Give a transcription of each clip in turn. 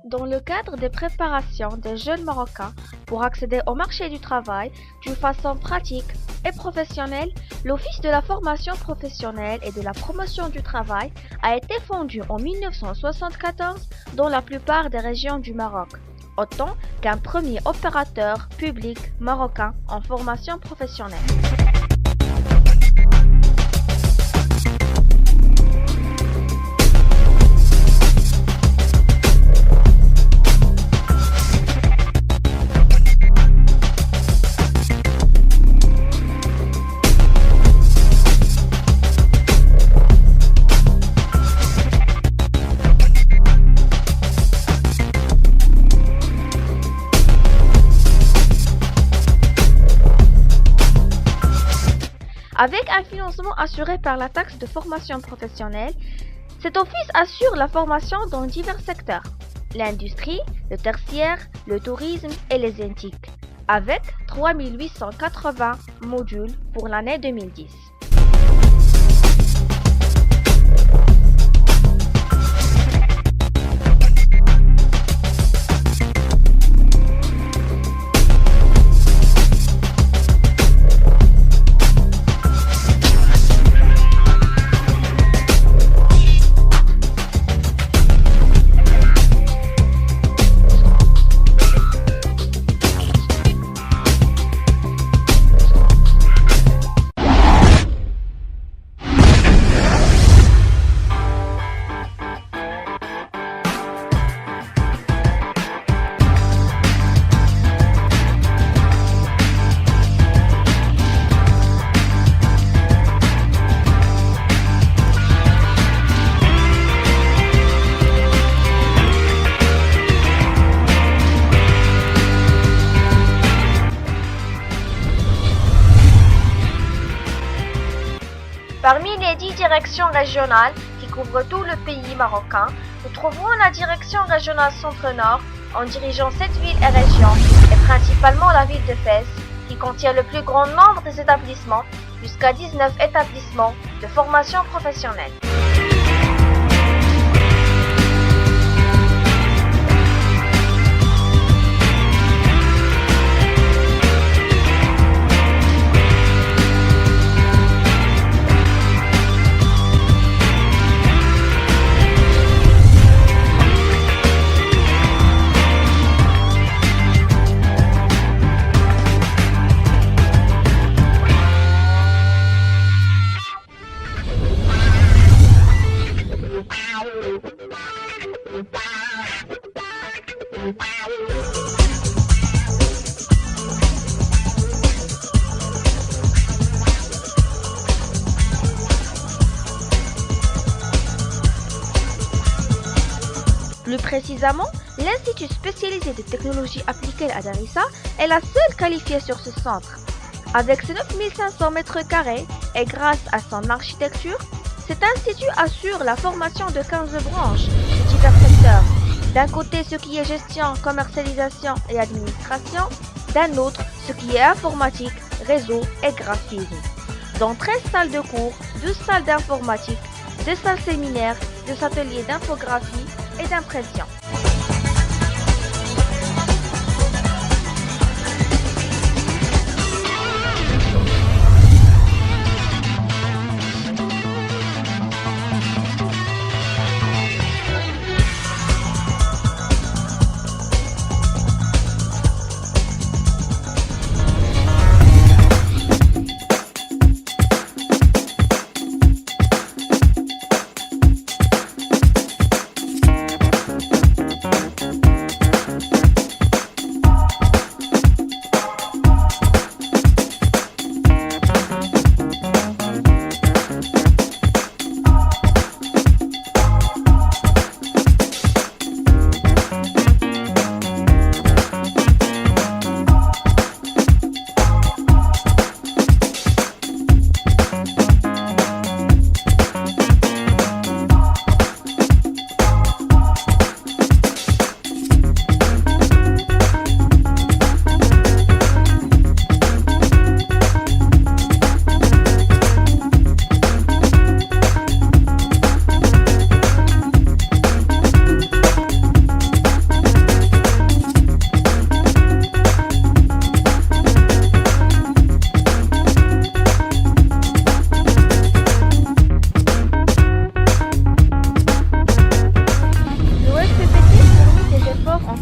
Dans le cadre des préparations des jeunes Marocains pour accéder au marché du travail d'une façon pratique et professionnelle, l'Office de la formation professionnelle et de la promotion du travail a été fondé en 1974 dans la plupart des régions du Maroc, autant qu'un premier opérateur public marocain en formation professionnelle. Avec un financement assuré par la taxe de formation professionnelle, cet office assure la formation dans divers secteurs, l'industrie, le tertiaire, le tourisme et les éthiques, avec 3880 modules pour l'année 2010. Parmi les 10 directions régionales qui couvrent tout le pays marocain, nous trouverons la direction régionale Centre-Nord en dirigeant 7 villes et régions, et principalement la ville de Fès, qui contient le plus grand nombre des établissements, jusqu'à 19 établissements de formation professionnelle. Plus précisément, l'Institut spécialisé de technologie appliquée à Darissa est la seule qualifiée sur ce centre. Avec ses 9500 m² et grâce à son architecture, cet institut assure la formation de 15 branches de divers secteurs. D'un côté, ce qui est gestion, commercialisation et administration, d'un autre, ce qui est informatique, réseau et graphisme. Dans 13 salles de cours, 12 salles d'informatique, 2 salles séminaires, 2 ateliers d'infographie et d'impression.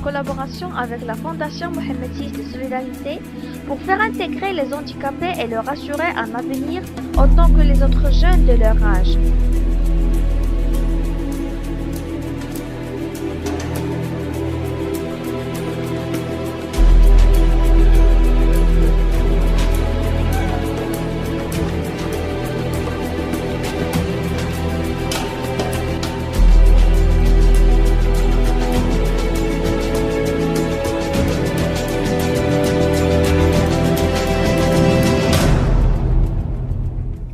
collaboration avec la Fondation Mohamed VI de Solidarité pour faire intégrer les handicapés et leur assurer un avenir autant que les autres jeunes de leur âge.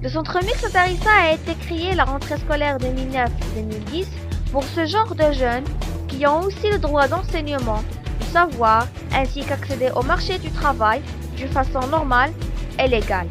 Le Centre Mixte Darissa a été créé la rentrée scolaire 2009-2010 pour ce genre de jeunes qui ont aussi le droit d'enseignement, du savoir, ainsi qu'accéder au marché du travail d'une façon normale et légale.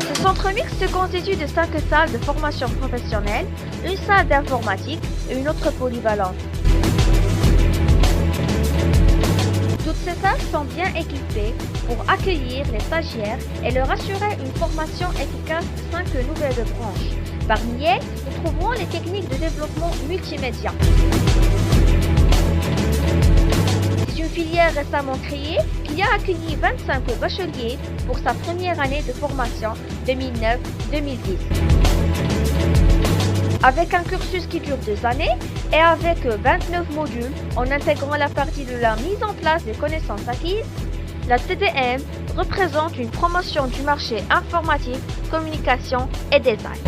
Le centre mixte se constitue de 5 salles de formation professionnelle, une salle d'informatique et une autre polyvalente. Toutes ces salles sont bien équipées pour accueillir les stagiaires et leur assurer une formation efficace de 5 nouvelles branches. Parmi elles, nous trouverons les techniques de développement multimédia. C'est une filière récemment créée qui a accueilli 25 bacheliers pour sa première année de formation 2009-2010. Avec un cursus qui dure 2 années et avec 29 modules en intégrant la partie de la mise en place des connaissances acquises, la TDM représente une promotion du marché informatique, communication et design.